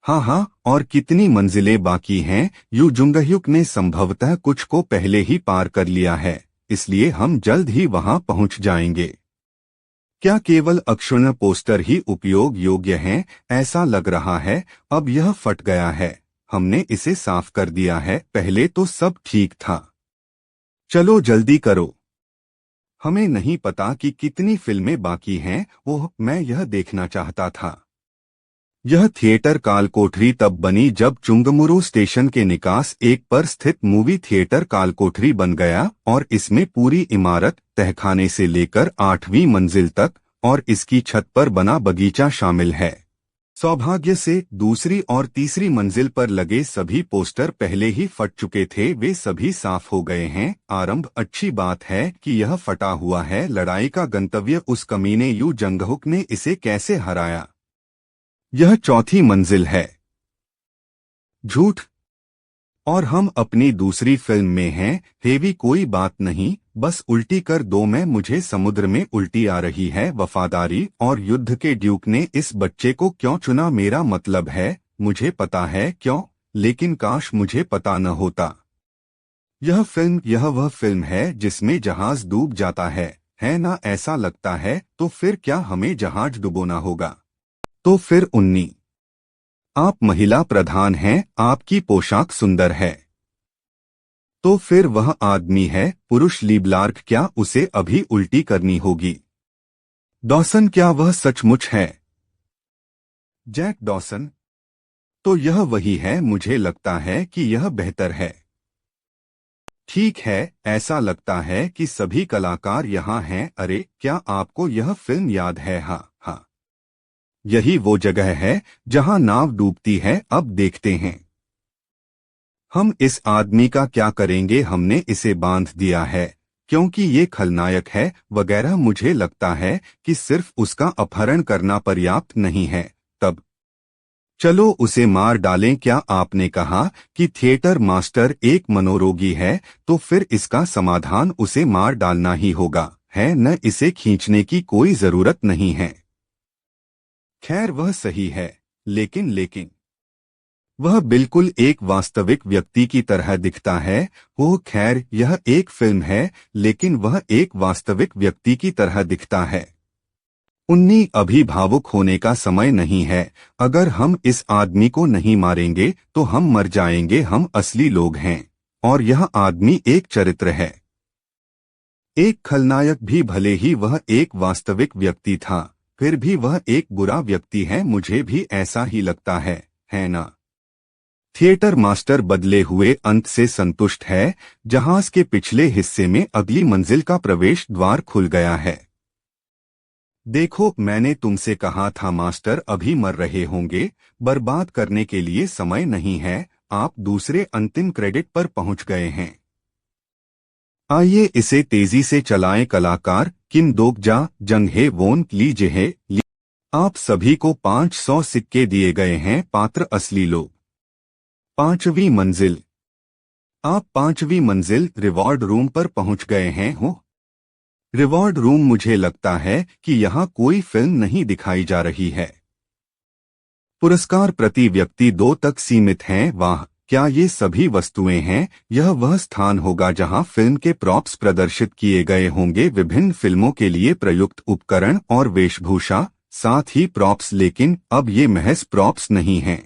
हाँ हाँ, और कितनी मंजिलें बाकी हैं। यू जुंगह्युक ने संभवतः कुछ को पहले ही पार कर लिया है, इसलिए हम जल्द ही वहां पहुंच जाएंगे। क्या केवल अक्षुण्ण पोस्टर ही उपयोग योग्य हैं? ऐसा लग रहा है। अब यह फट गया है। हमने इसे साफ कर दिया है, पहले तो सब ठीक था। चलो जल्दी करो। हमें नहीं पता कि कितनी फिल्में बाकी हैं। ओह, मैं यह देखना चाहता था। यह थिएटर काल कोठरी तब बनी जब चुंगमुरु स्टेशन के निकास एक पर स्थित मूवी थिएटर काल कोठरी बन गया, और इसमें पूरी इमारत तहखाने से लेकर 8वीं मंजिल तक और इसकी छत पर बना बगीचा शामिल है। सौभाग्य से दूसरी और तीसरी मंजिल पर लगे सभी पोस्टर पहले ही फट चुके थे, वे सभी साफ हो गए हैं। आरंभ अच्छी बात है कि यह फटा हुआ है। लड़ाई का गंतव्य उस कमीने यू जंगहुक ने इसे कैसे हराया? यह चौथी मंजिल है। झूठ। और हम अपनी दूसरी फिल्म में हैं। हेवी कोई बात नहीं, बस उल्टी कर दो। मैं मुझे समुद्र में उल्टी आ रही है। वफादारी और युद्ध के ड्यूक ने इस बच्चे को क्यों चुना? मेरा मतलब है, मुझे पता है क्यों, लेकिन काश मुझे पता न होता। यह वह फिल्म है जिसमें जहाज डूब जाता है ना? ऐसा लगता है। तो फिर क्या हमें जहाज डुबोना होगा? तो फिर उन्नी, आप महिला प्रधान हैं, आपकी पोशाक सुंदर है। तो फिर वह आदमी है, पुरुष लीब्लार्क, क्या उसे अभी उल्टी करनी होगी? डॉसन, क्या वह सचमुच है? Jack Dawson? तो यह वही है। मुझे लगता है कि यह बेहतर है। ठीक है, ऐसा लगता है कि सभी कलाकार यहाँ हैं। अरे, क्या आपको यह फिल्म याद है? हाँ हाँ, यही वो जगह है जहां नाव डूबती है। अब देखते हैं हम इस आदमी का क्या करेंगे। हमने इसे बांध दिया है क्योंकि ये खलनायक है वगैरह। मुझे लगता है कि सिर्फ उसका अपहरण करना पर्याप्त नहीं है। तब चलो उसे मार डालें। क्या आपने कहा कि थिएटर मास्टर एक मनोरोगी है? तो फिर इसका समाधान उसे मार डालना ही होगा, है न? इसे खींचने की कोई जरूरत नहीं है। खैर, वह सही है, लेकिन वह बिल्कुल एक वास्तविक व्यक्ति की तरह दिखता है। ओह खैर, यह एक फिल्म है, लेकिन वह एक वास्तविक व्यक्ति की तरह दिखता है। उन्नी, अभी भावुक होने का समय नहीं है। अगर हम इस आदमी को नहीं मारेंगे तो हम मर जाएंगे। हम असली लोग हैं, और यह आदमी एक चरित्र है, एक खलनायक भी। भले ही वह एक वास्तविक व्यक्ति था, फिर भी वह एक बुरा व्यक्ति है। मुझे भी ऐसा ही लगता है ना? थिएटर मास्टर बदले हुए अंत से संतुष्ट है। जहाज के पिछले हिस्से में अगली मंजिल का प्रवेश द्वार खुल गया है। देखो, मैंने तुमसे कहा था मास्टर अभी मर रहे होंगे। बर्बाद करने के लिए समय नहीं है। आप दूसरे अंतिम क्रेडिट पर पहुंच गए हैं। आइए इसे तेजी से चलाएं। कलाकार किम दोकजा, जंगहे वोन, ली जेहे ली। आप सभी को 500 सिक्के दिए गए हैं। पात्र असली लोग। 5वीं मंजिल। आप 5वीं मंजिल रिवॉर्ड रूम पर पहुंच गए हैं हो। रिवॉर्ड रूम, मुझे लगता है कि यहाँ कोई फिल्म नहीं दिखाई जा रही है। पुरस्कार प्रति व्यक्ति 2 तक सीमित हैं। वाह, क्या ये सभी वस्तुएं हैं? यह वह स्थान होगा जहां फिल्म के प्रॉप्स प्रदर्शित किए गए होंगे। विभिन्न फिल्मों के लिए प्रयुक्त उपकरण और वेशभूषा, साथ ही प्रॉप्स। लेकिन अब ये महज प्रॉप्स नहीं हैं।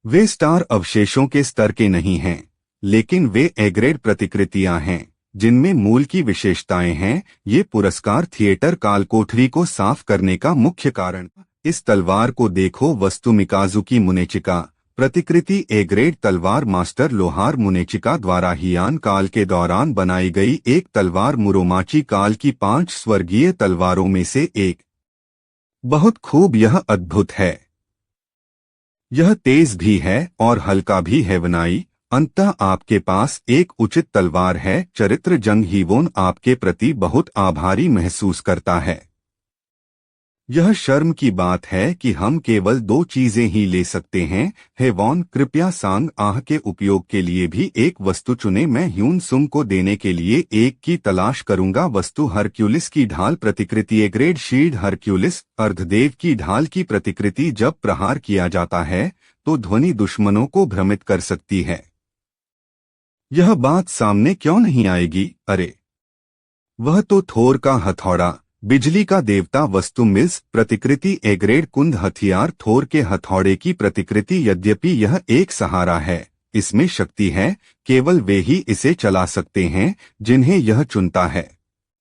वे स्टार अवशेषों के स्तर के नहीं हैं, लेकिन वे ए-ग्रेड प्रतिकृतियां हैं जिनमें मूल की विशेषताएं हैं। ये पुरस्कार थिएटर काल कोठरी को साफ करने का मुख्य कारण। इस तलवार को देखो। वस्तु मिकाजुकी मुनेचिका। प्रतिकृति ए-ग्रेड तलवार मास्टर लोहार मुनेचिका द्वारा हियान काल के दौरान बनाई गई एक तलवार। मुरोमाची काल की 5 स्वर्गीय तलवारों में से एक। बहुत खूब, यह अद्भुत है। यह तेज भी है और हल्का भी है। वनाई, अंततः आपके पास एक उचित तलवार है। चरित्र जंग हीवोन आपके प्रति बहुत आभारी महसूस करता है। यह शर्म की बात है कि हम केवल दो चीजें ही ले सकते हैं। हेवॉन, कृपया सांग आह के उपयोग के लिए भी एक वस्तु चुने। मैं ह्यून सुम को देने के लिए एक की तलाश करूंगा। वस्तु हरक्यूलिस की ढाल प्रतिकृति। ए ग्रेड शील्ड हरक्यूलिस अर्धदेव की ढाल की प्रतिकृति। जब प्रहार किया जाता है तो ध्वनि दुश्मनों को भ्रमित कर सकती है। यह बात सामने क्यों नहीं आएगी? अरे वह तो थोर का हथौड़ा, बिजली का देवता। वस्तु मिल्स प्रतिकृति। ए ग्रेड कुंद हथियार थोर के हथौड़े की प्रतिकृति। यद्यपि यह एक सहारा है, इसमें शक्ति है। केवल वे ही इसे चला सकते हैं जिन्हें यह चुनता है।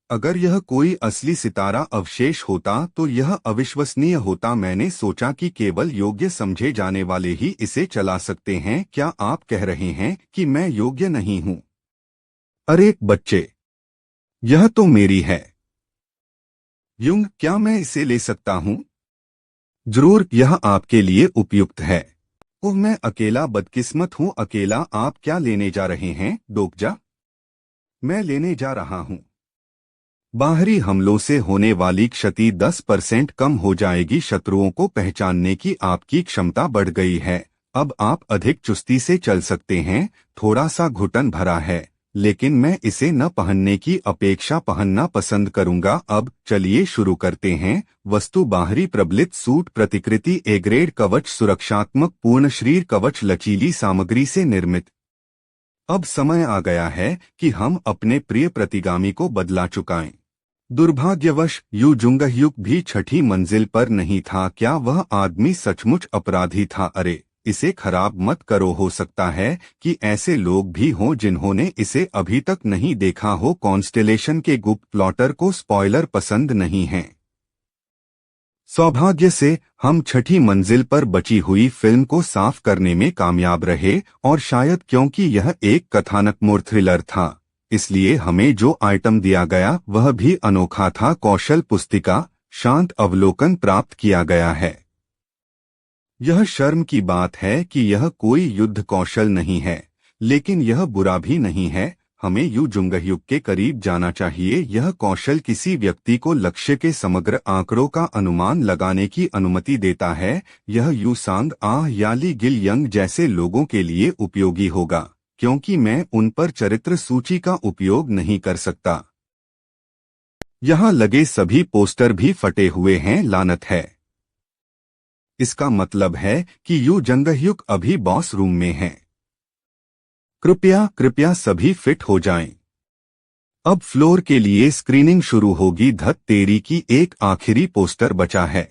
अगर यह कोई असली सितारा अवशेष होता तो यह अविश्वसनीय होता। मैंने सोचा कि केवल योग्य समझे जाने वाले ही इसे चला सकते हैं। क्या आप कह रहे हैं कि मैं योग्य नहीं हूं? अरे बच्चे, यह तो मेरी है। युंग, क्या मैं इसे ले सकता हूं? जरूर, यह आपके लिए उपयुक्त है। ओह, मैं अकेला बदकिस्मत हूं। अकेला? आप क्या लेने जा रहे हैं? डोकजा? मैं लेने जा रहा हूं। बाहरी हमलों से होने वाली क्षति 10% कम हो जाएगी। शत्रुओं को पहचानने की आपकी क्षमता बढ़ गई है। अब आप अधिक चुस्ती से चल सकते हैं। थोड़ा सा घुटन भरा है, लेकिन मैं इसे न पहनने की अपेक्षा पहनना पसंद करूंगा। अब चलिए शुरू करते हैं। वस्तु बाहरी प्रबलित सूट प्रतिकृति। ए ग्रेड कवच सुरक्षात्मक पूर्ण शरीर कवच लचीली सामग्री से निर्मित। अब समय आ गया है कि हम अपने प्रिय प्रतिगामी को बदला चुकाएं। दुर्भाग्यवश यू जुंगह्युक भी छठी मंजिल पर नहीं था। क्या वह आदमी सचमुच अपराधी था? अरे इसे खराब मत करो। हो सकता है कि ऐसे लोग भी हों जिन्होंने इसे अभी तक नहीं देखा हो। कॉन्स्टेलेशन के गुप्त प्लॉटर को स्पॉइलर पसंद नहीं है। सौभाग्य से हम छठी मंजिल पर बची हुई फिल्म को साफ करने में कामयाब रहे, और शायद क्योंकि यह एक कथानकमूर थ्रिलर था, इसलिए हमें जो आइटम दिया गया वह भी अनोखा था। कौशल पुस्तिका, शांत अवलोकन प्राप्त किया गया है। यह शर्म की बात है कि यह कोई युद्ध कौशल नहीं है, लेकिन यह बुरा भी नहीं है। हमें यू जुंगह्युक के करीब जाना चाहिए। यह कौशल किसी व्यक्ति को लक्ष्य के समग्र आंकड़ों का अनुमान लगाने की अनुमति देता है। यह यू सांग आह याली गिल यंग जैसे लोगों के लिए उपयोगी होगा, क्योंकि मैं उन पर चरित्र सूची का उपयोग नहीं कर सकता। यहाँ लगे सभी पोस्टर भी फटे हुए हैं। लानत है। इसका मतलब है कि यू जुंगह्युक अभी बॉस रूम में हैं। कृपया सभी फिट हो जाएं। अब फ्लोर के लिए स्क्रीनिंग शुरू होगी। धत तेरी की, एक आखिरी पोस्टर बचा है।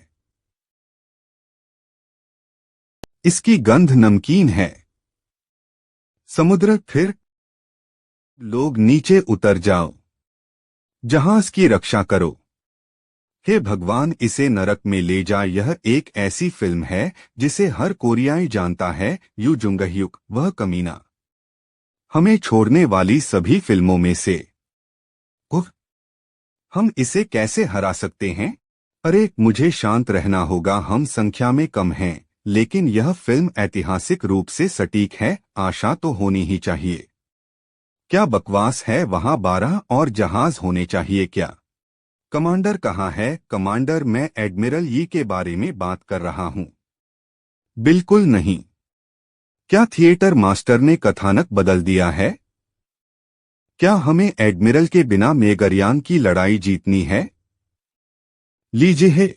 इसकी गंध नमकीन है। समुद्र फिर? लोग नीचे उतर जाओ। जहाज की रक्षा करो। हे भगवान, इसे नरक में ले जा। यह एक ऐसी फिल्म है जिसे हर कोरियाई जानता है। यू जुंगह्युक, वह कमीना, हमें छोड़ने वाली सभी फिल्मों में से। उफ, हम इसे कैसे हरा सकते हैं? अरे मुझे शांत रहना होगा। हम संख्या में कम हैं, लेकिन यह फिल्म ऐतिहासिक रूप से सटीक है। आशा तो होनी ही चाहिए। क्या बकवास है? वहां 12 और जहाज होने चाहिए क्या? कमांडर कहाँ है? कमांडर, मैं एडमिरल यी के बारे में बात कर रहा हूँ। बिल्कुल नहीं। क्या थिएटर मास्टर ने कथानक बदल दिया है? क्या हमें एडमिरल के बिना मेगरयान की लड़ाई जीतनी है? लीजिए।